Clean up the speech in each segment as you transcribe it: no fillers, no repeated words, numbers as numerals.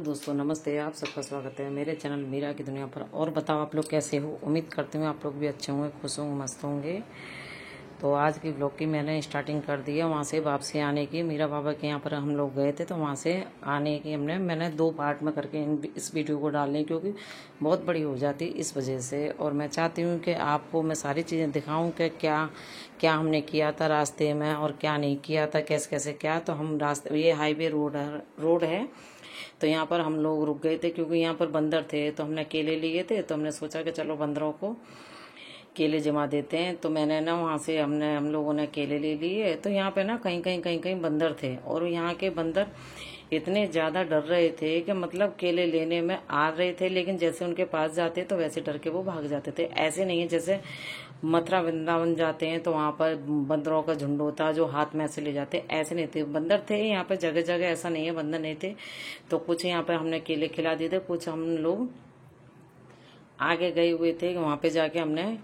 दोस्तों नमस्ते, आप सबका स्वागत है मेरे चैनल मीरा की दुनिया पर। और बताओ आप लोग कैसे हो। उम्मीद करते हैं आप लोग भी अच्छे होंगे, खुश होंगे, मस्त होंगे। तो आज की ब्लॉग की मैंने स्टार्टिंग कर दी है वहाँ से वापसी आने की। मीरा बाबा के यहाँ पर हम लोग गए थे, तो वहाँ से आने की मैंने 2 पार्ट में करके इस वीडियो को डालने, क्योंकि बहुत बड़ी हो जाती इस वजह से। और मैं चाहती हूँ कि आपको मैं सारी चीज़ें दिखाऊँ कि क्या क्या हमने किया था रास्ते में और क्या नहीं किया था, कैसे कैसे क्या। तो हम रास्ते, ये हाईवे रोड है, तो यहाँ पर हम लोग रुक गए थे क्योंकि यहाँ पर बंदर थे। तो हमने केले लिए थे, तो हमने सोचा कि चलो बंदरों को केले जमा देते हैं। तो मैंने ना वहाँ से हम लोगों ने केले ले लिए। तो यहाँ पे ना कहीं कहीं बंदर थे, और यहाँ के बंदर इतने ज़्यादा डर रहे थे कि मतलब केले लेने में आ रहे थे, लेकिन जैसे उनके पास जाते तो वैसे डर के वो भाग जाते थे। ऐसे नहीं है जैसे मथुरा वृंदावन जाते हैं तो वहाँ पर बंदरों का झुंड होता है जो हाथ में ऐसे ले जाते, ऐसे नहीं थे। बंदर थे यहाँ पे जगह जगह, ऐसा नहीं है बंदर नहीं थे। तो कुछ यहाँ पे हमने केले खिला दिए थे, कुछ हम लोग आगे गए हुए थे, वहाँ पे जाके हमने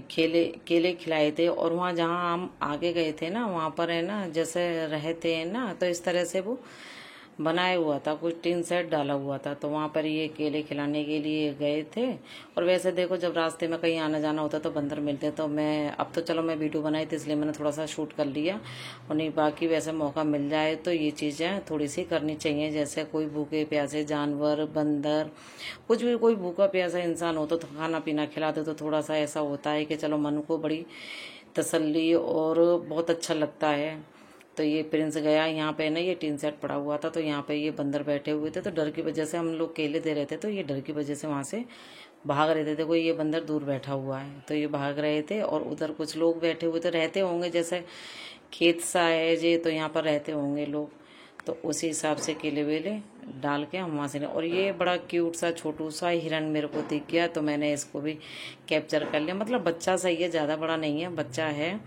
केले खिलाए थे। और वहाँ जहाँ हम आगे गए थे ना, वहाँ पर है ना जैसे रहते हैं ना, तो इस तरह से वो बनाया हुआ था, कुछ टीन सेट डाला हुआ था। तो वहाँ पर ये केले खिलाने के लिए गए थे। और वैसे देखो, जब रास्ते में कहीं आना जाना होता तो बंदर मिलते। तो मैं अब तो चलो मैं वीडियो बनाई थी इसलिए मैंने थोड़ा सा शूट कर लिया, और नहीं बाकी वैसे मौका मिल जाए तो ये चीज़ें थोड़ी सी करनी चाहिए। जैसे कोई भूखे प्यासे जानवर, बंदर, कुछ भी कोई भूखा प्यासा इंसान हो तो खाना पीना खिला दे, तो थोड़ा सा ऐसा होता है कि चलो मन को बड़ी तसल्ली और बहुत अच्छा लगता है। तो ये प्रिंस गया, यहाँ पे ना ये टीन सेट पड़ा हुआ था, तो यहाँ पे ये बंदर बैठे हुए थे। तो डर की वजह से हम लोग केले दे रहे थे, तो ये डर की वजह से वहाँ से भाग रहे थे। देखो ये बंदर दूर बैठा हुआ है, तो ये भाग रहे थे। और उधर कुछ लोग बैठे हुए तो रहते होंगे, जैसे खेत सा है जे, तो यहाँ पर रहते होंगे लोग। तो उसी हिसाब से केले वेले डाल के हम वहाँ से। और ये बड़ा क्यूट सा छोटू सा हिरन मेरे को दिख गया, तो मैंने इसको भी कैप्चर कर लिया। मतलब बच्चा सही है, ज़्यादा बड़ा नहीं है, बच्चा है।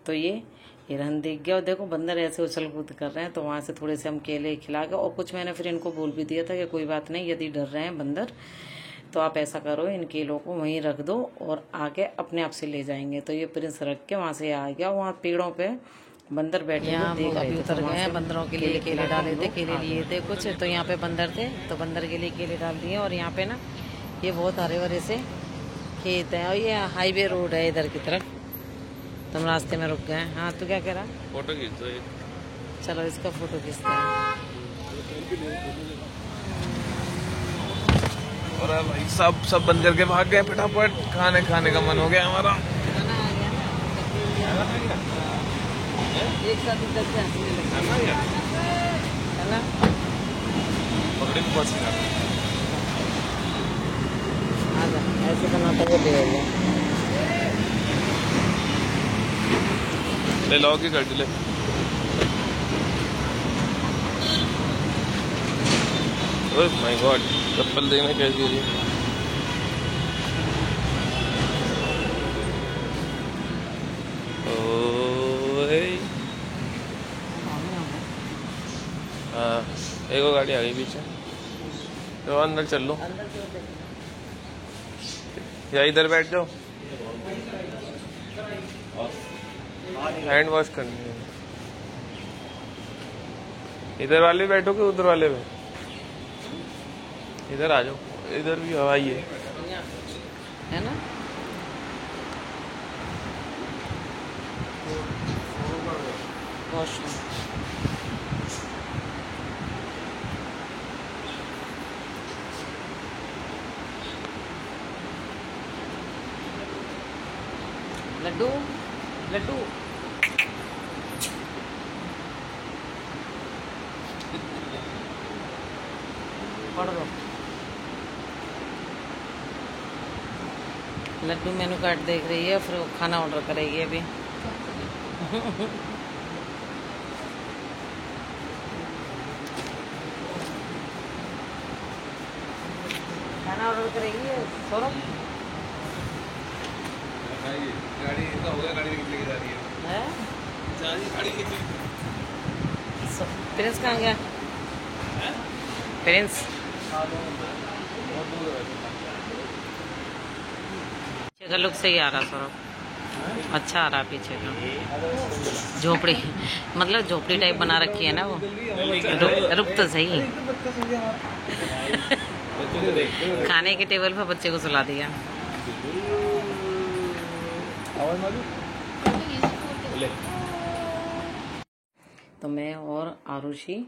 तो ये हिरन दिख गया। और देखो बंदर ऐसे उछल कूद कर रहे हैं, तो वहाँ से थोड़े से हम केले खिला के, और कुछ मैंने फिर इनको बोल भी दिया था कि कोई बात नहीं, यदि डर रहे हैं बंदर तो आप ऐसा करो, इन केलों को वहीं रख दो और आके अपने आप से ले जाएंगे। तो ये प्रिंस रख के वहाँ से आ गया। वहाँ पेड़ों पे बंदर बैठे हुए देख रहे थे, उतर गए हैं। बंदरों के लिए केले डाले थे, केले लिए थे कुछ, तो यहाँ पे बंदर थे तो बंदर के लिए केले डाल दिए। और यहाँ पे ना ये बहुत हरे भरे से खेत है, और ये हाईवे रोड है इधर की तरफ। तुम रास्ते में रुक गए। हाँ तू क्या कह रहा? फोटो खींच दो। चलो इसका फोटो खींचते हैं। और भाई सब बंद करके भाग गए फटाफट। खाने का मन हो गया हमारा। एक साथ इधर से हंसने लगे, है ना? आजा, ऐसे बनाता हुआ ले आइए। ले लो की गाड़ी ले। ओह माय गॉड, चप्पल देखना कैसी है। हाँ एक और गाड़ी आ गई पीछे, तो अंदर चल लो या इधर बैठ जाओ। हैंड वॉश करनी है। इधर वाले बैठो कि उधर वाले में? इधर आ जाओ, इधर भी हवा ही है ना? वॉशरूम लड्डू लड्डू पढ़ लो। लड्डू मेनू कार्ड देख रही है, फिर खाना ऑर्डर करेगी अभी। खाना ऑर्डर करेगी सौरभ। गाड़ी का हो गया, गाड़ी लेके जा रही है। गाड़ी प्रिंस कहाँ गया? प्रिंस का लुक सही आ रहा सौरभ। अच्छा आ रहा पीछे का झोपड़ी, मतलब झोपड़ी टाइप बना रखी है ना वो। रुक तो सही। खाने के टेबल पर बच्चे को सुला दिया। तो मैं और आरुषि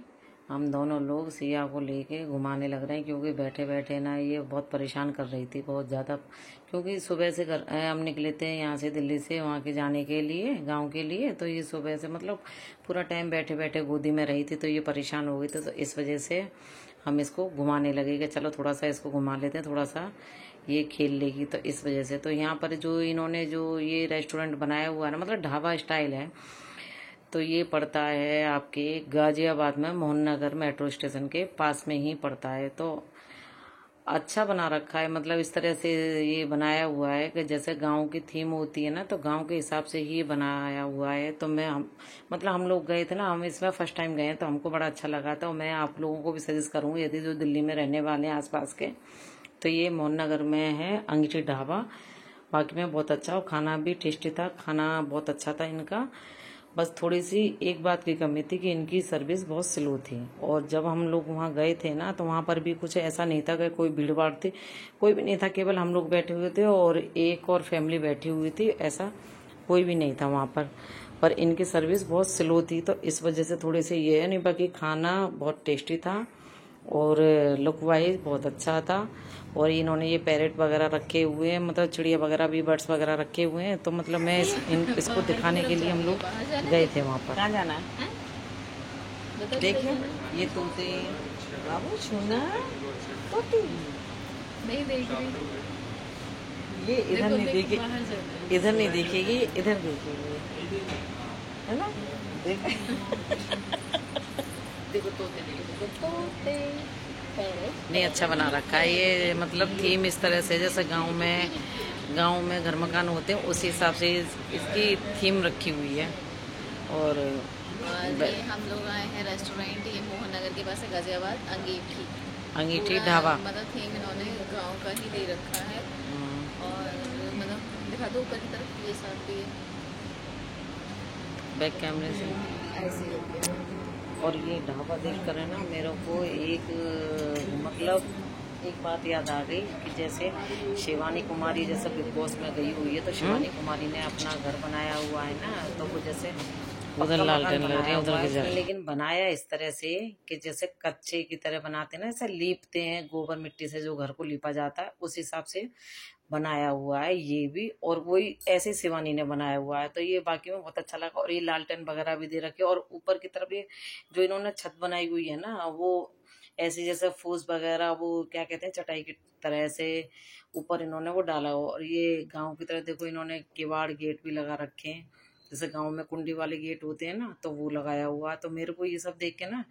हम दोनों लोग सिया को लेके घुमाने लग रहे हैं, क्योंकि बैठे बैठे ना ये बहुत परेशान कर रही थी बहुत ज़्यादा। क्योंकि सुबह से हम निकले थे यहाँ से, दिल्ली से वहाँ के जाने के लिए, गांव के लिए। तो ये सुबह से मतलब पूरा टाइम बैठे बैठे गोदी में रही थी, तो ये परेशान हो गई थी। तो इस वजह से हम इसको घुमाने लगे कि चलो थोड़ा सा इसको घुमा लेते हैं, थोड़ा सा ये खेल लेगी। तो इस वजह से तो यहाँ पर जो इन्होंने जो ये रेस्टोरेंट बनाया हुआ है ना, मतलब ढाबा स्टाइल है। तो ये पड़ता है आपके गाजियाबाद में, मोहन नगर मेट्रो स्टेशन के पास में ही पड़ता है। तो अच्छा बना रखा है, मतलब इस तरह से ये बनाया हुआ है कि जैसे गांव की थीम होती है ना, तो गांव के हिसाब से ही बनाया हुआ है। तो मतलब हम लोग गए थे ना, हम इसमें फर्स्ट टाइम गए हैं, तो हमको बड़ा अच्छा लगा था। और मैं आप लोगों को भी सजेस्ट करूँगी, यदि जो दिल्ली में रहने वाले हैं आसपास के, तो ये मोहन नगर में है अंगीठी ढाबा। बाकी में बहुत अच्छा, और खाना भी टेस्टी था, खाना बहुत अच्छा था इनका। बस थोड़ी सी एक बात की कमी थी कि इनकी सर्विस बहुत स्लो थी। और जब हम लोग वहाँ गए थे ना, तो वहाँ पर भी कुछ ऐसा नहीं था कि कोई भीड़ भाड़ थी, कोई भी नहीं था। केवल हम लोग बैठे हुए थे और एक और फैमिली बैठी हुई थी, ऐसा कोई भी नहीं था वहाँ पर इनकी सर्विस बहुत स्लो थी। तो इस वजह से थोड़ी सी ये है, नहीं बाकी खाना बहुत टेस्टी था और लुक वाइज बहुत अच्छा था। और इन्होंने ये पैरेट वगैरह रखे हुए हैं, मतलब चिड़िया वगैरह भी, बर्ड्स वगैरह रखे हुए हैं। तो मतलब मैं इसको दिखाने के लिए हम लोग गए थे वहाँ पर। कहाँ जाना है? देखिए ये तोते, बाबू छूना तोते नहीं देख रही, ये इधर नहीं देखे, इधर नहीं देखेगी, इधर देखेगी, है ना? देखो तोते, देखो तोते। नहीं अच्छा बना रखा है ये, मतलब थीम इस तरह से जैसे गांव में घर मकान होते हैं, उसी हिसाब से इसकी थीम रखी हुई है। और ये हम लोग आए हैं रेस्टोरेंट, ये मोहन नगर के पास है, गाजियाबाद, अंगीठी ढाबा। मतलब थीम इन्होंने गांव का ही दे रखा है। और मतलब दिखा दो ऊपर की तरफ, ये साथ भी है बैक कैमरे से ऐसे हो गया। और ये ढाबा देख कर है ना, मेरे को एक मतलब एक बात याद आ गई कि जैसे शिवानी कुमारी जैसे बिग बॉस में गई हुई है, तो शिवानी कुमारी ने अपना घर बनाया हुआ है ना, तो वो जैसे उधर लालटेन लग रही है उधर, लेकिन बनाया इस तरह से कि जैसे कच्चे की तरह बनाते हैं ना, ऐसे लीपते हैं गोबर मिट्टी से, जो घर को लीपा जाता है उस हिसाब से बनाया हुआ है ये भी। और वही ऐसे शिवानी ने बनाया हुआ है, तो ये बाकी में बहुत अच्छा लगा। और ये लालटेन वगैरह भी दे रखे, और ऊपर की तरफ ये जो इन्होंने छत बनाई हुई है ना, वो ऐसे जैसे फूस वगैरह, वो क्या कहते हैं, चटाई की तरह से ऊपर इन्होंने वो डाला हो। और ये गांव की तरह देखो, इन्होंने किवाड़ गेट भी लगा रखे हैं, जैसे गांव में कुंडी वाले गेट होते हैं ना, तो वो लगाया हुआ। तो मेरे को ये सब देख के ना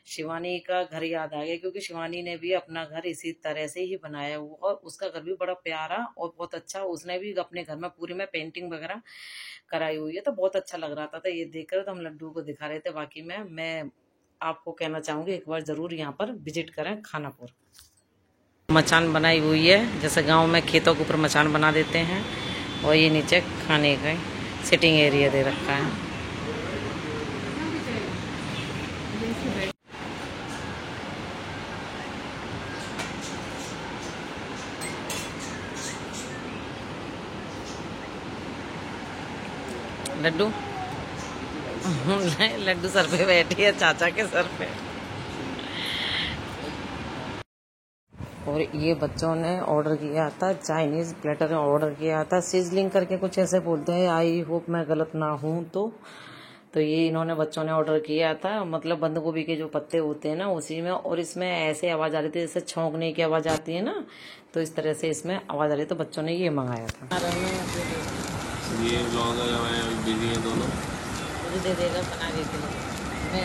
शिवानी का घर याद आ गया, क्योंकि शिवानी ने भी अपना घर इसी तरह से ही बनाया हुआ, और उसका घर भी बड़ा प्यारा और बहुत अच्छा। उसने भी अपने घर में पूरी में पेंटिंग वगैरह कराई हुई है, तो बहुत अच्छा लग रहा था। ये देख कर तो हम लड्डू को दिखा रहे थे। बाकी में मैं आपको कहना चाहूंगी, एक बार जरूर यहाँ पर विजिट करें खानापुर। मचान बनाई हुई है, जैसे गांव में खेतों के ऊपर मचान बना देते हैं, और ये नीचे खाने का सिटिंग एरिया दे रखा है। लड्डू लड्डू सर पे बैठी है, चाचा के सर पे। और ये बच्चों ने ऑर्डर किया था, चाइनीज प्लेटर ऑर्डर किया था, सिजलिंग करके कुछ ऐसे बोलते हैं, आई होप मैं गलत ना हूँ। तो ये इन्होंने बच्चों ने ऑर्डर किया था, मतलब बंद गोभी के जो पत्ते होते हैं ना उसी में। और इसमें ऐसे आवाज आ रही थी जैसे छौंकने की आवाज आती है ना, तो इस तरह से इसमें आवाज आ रही, तो बच्चों ने ये मंगाया था। ये ब्लॉगर हमारे बिजी हैं दोनों, मुझे दे देगा बनाने के लिए, मैं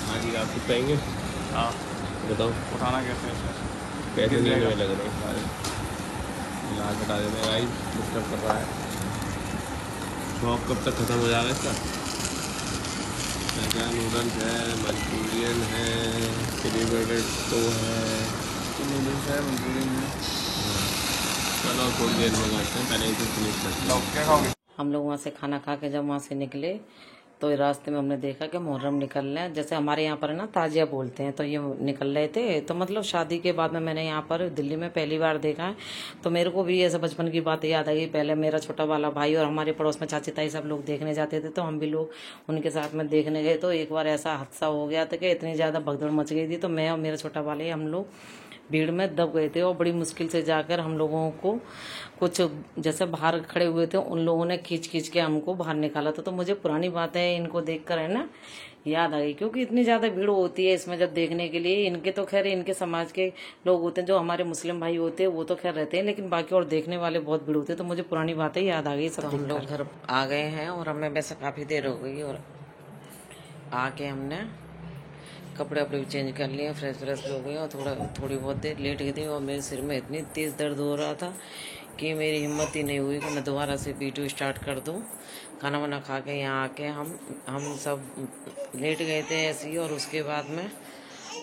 आज ही रात को पाएंगे। हाँ बताओ उठाना कैसे है, पैसे नहीं लग रहे हैं सारे, लाल हटा देने भाई, डिस्टर्ब कर रहा है। शॉप कब तक खत्म हो जाएगा इसका? नूडल्स है, मंचूरियन है, चिली पटेटो है, नूडल्स है, मंचूरियन है। चलो थोड़ी देर में खाते हैं, पहले इसे फिनिश करते हैं। क्या खाओगे? हम लोग वहाँ से खाना खा के जब वहाँ से निकले तो रास्ते में हमने देखा कि मुहर्रम निकल रहे हैं। जैसे हमारे यहाँ पर है ना ताजिया बोलते हैं, तो ये निकल रहे थे। तो मतलब शादी के बाद में मैंने यहाँ पर दिल्ली में पहली बार देखा है, तो मेरे को भी ऐसे बचपन की बातें याद आ गई। पहले मेरा छोटा वाला भाई और हमारे पड़ोस में चाची ताई सब लोग देखने जाते थे, तो हम भी लोग उनके साथ में देखने गए। तो एक बार ऐसा हादसा हो गया था कि इतनी ज़्यादा भगदड़ मच गई थी, तो मैं और मेरा छोटा वाला हम लोग भीड़ में दब गए थे और बड़ी मुश्किल से जाकर हम लोगों को कुछ जैसे बाहर खड़े हुए थे उन लोगों ने खींच खींच के हमको बाहर निकाला था। तो मुझे पुरानी बातें इनको देखकर है ना याद आ गई, क्योंकि इतनी ज्यादा भीड़ होती है इसमें जब देखने के लिए। इनके तो खैर इनके समाज के लोग होते हैं, जो हमारे मुस्लिम भाई होते हैं वो तो खैर रहते हैं, लेकिन बाकी और देखने वाले बहुत भीड़ होते हैं। तो मुझे पुरानी बातें याद आ गई सब। तो हम लोग घर आ गए हैं और हमें वैसे काफी देर हो गई और आके हमने कपड़े अपने चेंज कर लिए, फ्रेश हो गए और थोड़ी बहुत देर लेट गई थी। और मेरे सिर में इतनी तेज़ दर्द हो रहा था कि मेरी हिम्मत ही नहीं हुई कि मैं दोबारा से वीडियो स्टार्ट कर दूं। खाना वाना खा के यहाँ आके हम सब लेट गए थे ऐसे ही, और उसके बाद में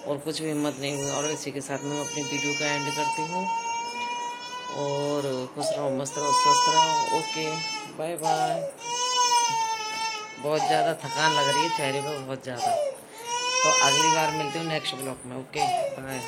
और कुछ भी हिम्मत नहीं हुई। और इसी के साथ मैं अपनी वीडियो का एंड करती हूँ। और खुश रहो, मस्त रहो, स्वस्थ रहो। Okay, bye bye. बहुत ज़्यादा थकान लग रही है चेहरे पर, बहुत ज़्यादा। तो अगली बार मिलती हूँ नेक्स्ट ब्लॉग में। Okay, bye.